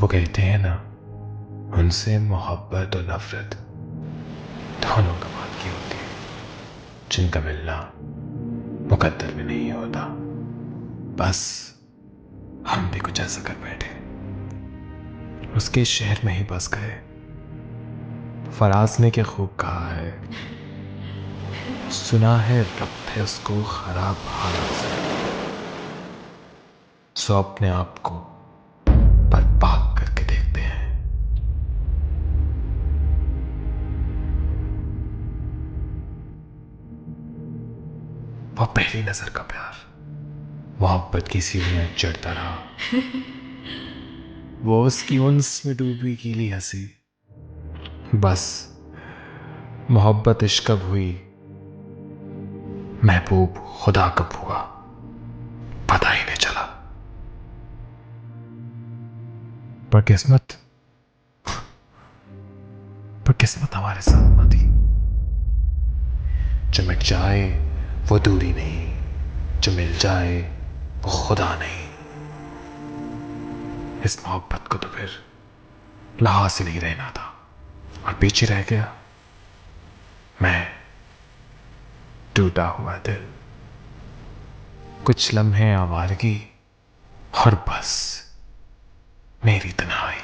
वो कहते हैं ना, उनसे मोहब्बत और नफरत दोनों कमाल की होती है, जिनका मिलना मुकद्दर में नहीं होता। बस हम भी कुछ ऐसा कर बैठे, उसके शहर में ही बस गए। फराज ने क्या खूब कहा है, सुना है रब है उसको खराब हालात से, सो अपने आप को बर्बाद करके देखते हैं। वो पहली नजर का प्यार मोहब्बत की सीढ़ियां चढ़ता रहा, वो उसकी उन्स में डूबी गीली हंसी। बस मोहब्बत इश्क कब हुई, महबूब खुदा कब हुआ, पता ही नहीं चला। पर किस्मत हमारे साथ न थी। जो मिट जाए वो दूरी नहीं, जो मिल जाए वो खुदा नहीं। इस मोहब्बत को तो फिर लहा से नहीं रहना था, और पीछे रह गया मैं, टूटा हुआ दिल, कुछ लम्हे आवारगी और बस मेरी तन्हाई।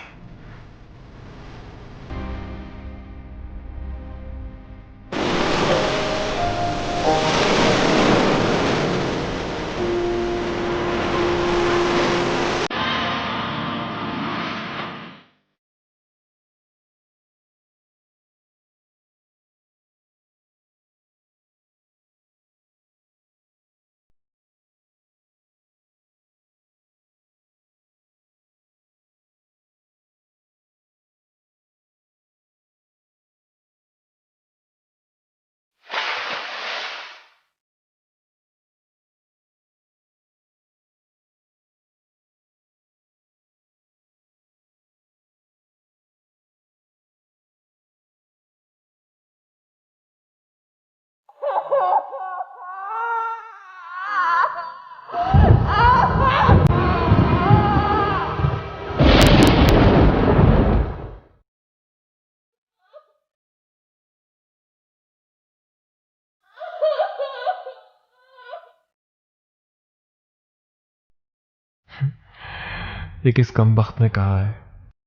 ये किस कमबख्त ने कहा है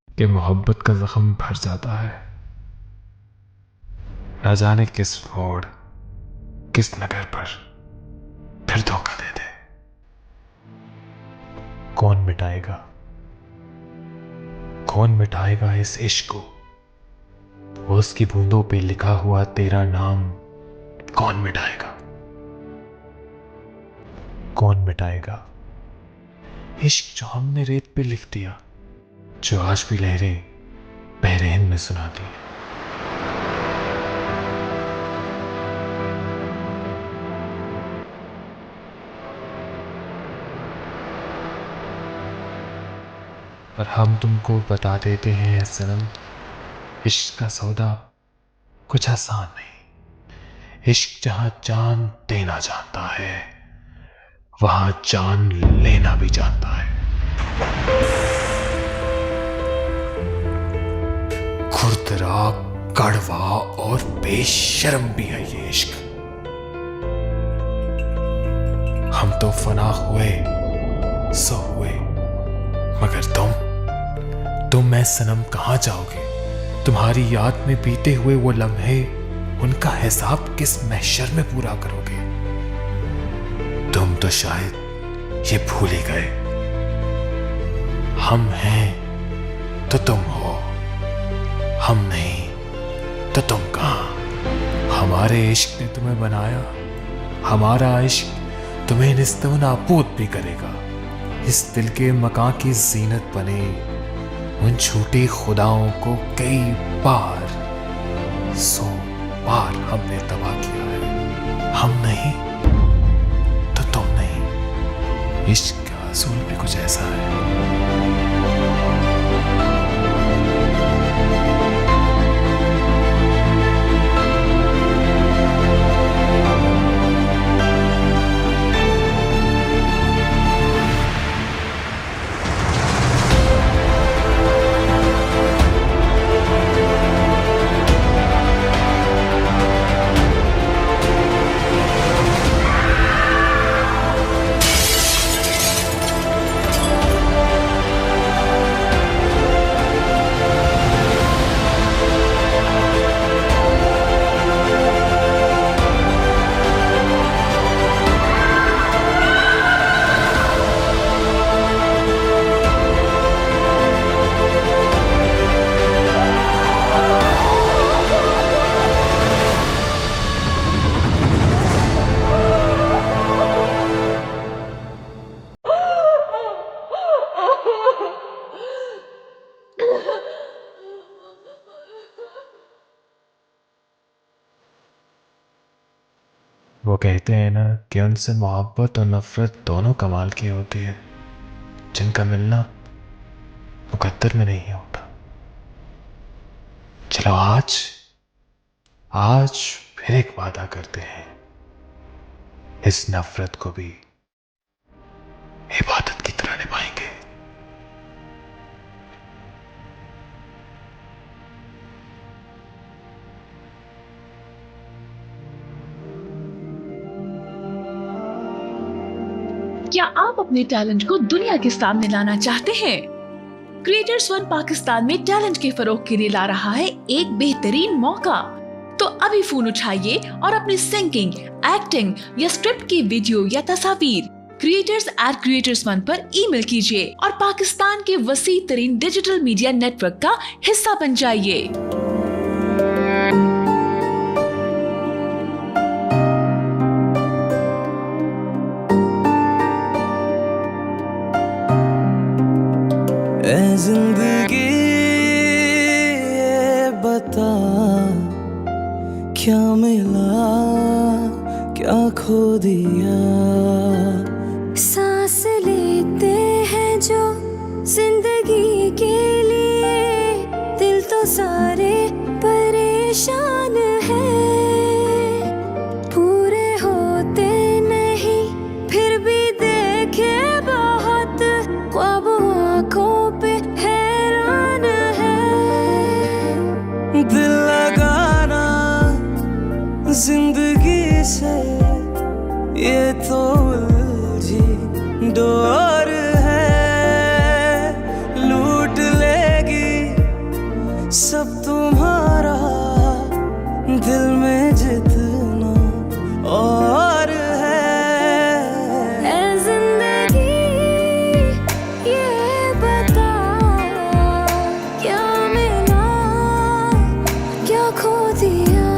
कि मोहब्बत का जख्म भर जाता है। न जाने किस मोड़, किस नगर पर फिर धोखा दे दे। कौन मिटाएगा, कौन मिटाएगा इस इश्क को, वो उसकी बूंदों पे लिखा हुआ तेरा नाम कौन मिटाएगा, कौन मिटाएगा इश्क जो हमने रेत पे लिख दिया, जो आज भी लहरें बहरे हिंद में सुनाती हैं। पर हम तुमको बता देते हैं सनम, इश्क का सौदा कुछ आसान नहीं। इश्क जहां जान देना जानता है, वहां जान लेना भी जानता है। खुरदरा, कड़वा और बेशर्म भी है ये इश्क। हम तो फना हुए सो हुए, मगर तुम मैं सनम कहां जाओगे। तुम्हारी याद में बीते हुए वो लम्हे, उनका हिसाब किस महशर में पूरा करोगे। तुम तो शायद ये भूल ही गए, हम हैं तो तुम हो, हम नहीं तो तुम कहां। हमारे इश्क ने तुम्हें बनाया, हमारा इश्क तुम्हें निस्तव नाबूद भी करेगा। इस दिल के मकां की जीनत बने उन झूठी खुदाओं को कई बार, 100 बार हमने तबाह किया है। हम नहीं तो तुम नहीं, इश्क का असूल भी कुछ ऐसा है। कहते हैं ना कि उनसे मोहब्बत और नफरत दोनों कमाल की होती है, जिनका मिलना मुकद्दर में नहीं होता। चलो आज फिर एक वादा करते हैं, इस नफरत को भी इबादत की तरह निभाएंगे। क्या आप अपने टैलेंट को दुनिया के सामने लाना चाहते हैं? क्रिएटर्स वन पाकिस्तान में टैलेंट के फरोग के लिए ला रहा है एक बेहतरीन मौका। तो अभी फोन उठाइए और अपनी सिंगिंग, एक्टिंग या स्क्रिप्ट की वीडियो या तस्वीर creators@creators1 पर ईमेल कीजिए और पाकिस्तान के वसी तरीन डिजिटल मीडिया नेटवर्क का हिस्सा बन जाइए। जिंदगी ये बता, क्या मिला क्या खो दिया। सांस लेते हैं जो जिंदगी के लिए, दिल तो सारे परेशान हैं। पूरे होते नहीं फिर भी देखे बहुत, ख्वाब आंखों पे हैरान है। दिल लगाना जिंदगी से ये तो उलझी डोर है, लूट लेगी सब तुम्हारा दिल में जितना और ऐ जिंदगी ये बता, क्या मिला क्या खो दिया।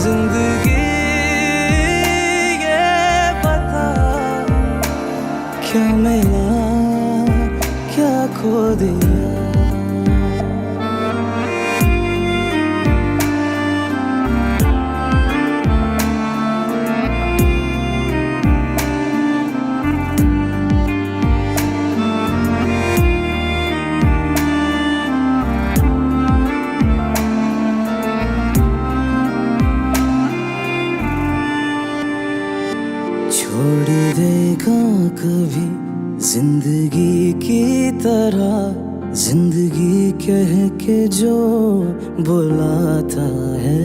जिंदगी ये बता, क्या मिला क्या खो दिया। छोड़ देगा कभी जिंदगी की तरह, जिंदगी कह के जो बुलाता है।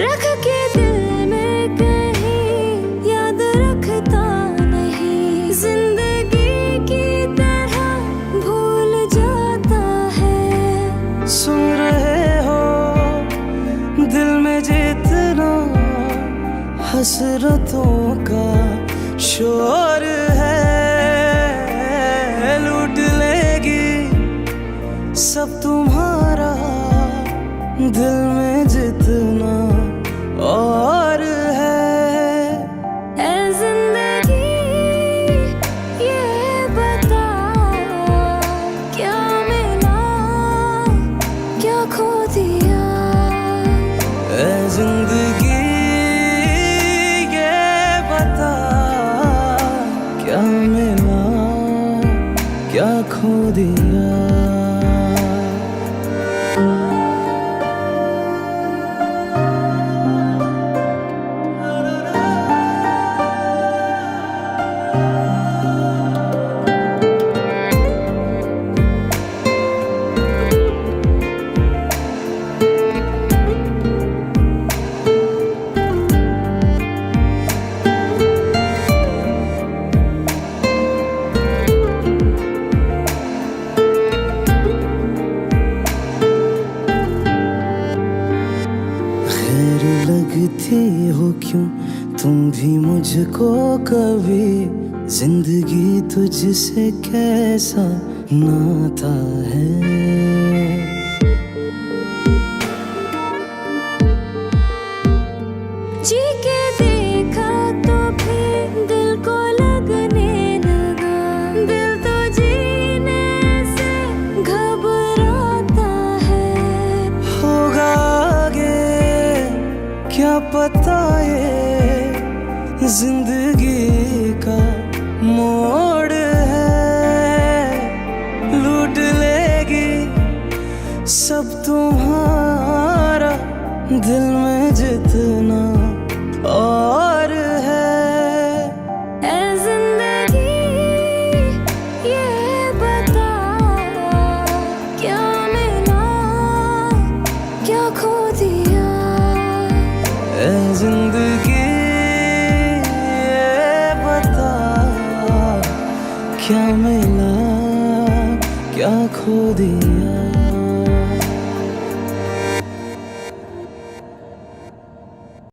रख के दिल में कहीं याद रखता नहीं, जिंदगी की तरह भूल जाता है। सुन रहे हो दिल में जितना हसरतों का शोर है, लूट लेगी सब तुम्हारा दिल में जितना और है। ऐ जिंदगी ये बता, क्या मिला क्या खो दिया। ऐ जिंदगी ये बता, क्या मिला क्या खो दिया। लगती हो क्यों तुम भी मुझको कभी, जिंदगी तुझसे कैसा नाता है। जी के देखा तो फिर दिल को लगने लगा, दिल तो जीने से घबराता क्या पता ये जिंदगी का मोड़ है, लूट लेगी सब तुम्हारा दिल में जितना और है। ऐ जिंदगी ये बता, क्या मिला क्या खो दिया। ऐ जिंदगी ये बता, क्या मिला क्या खो दिया।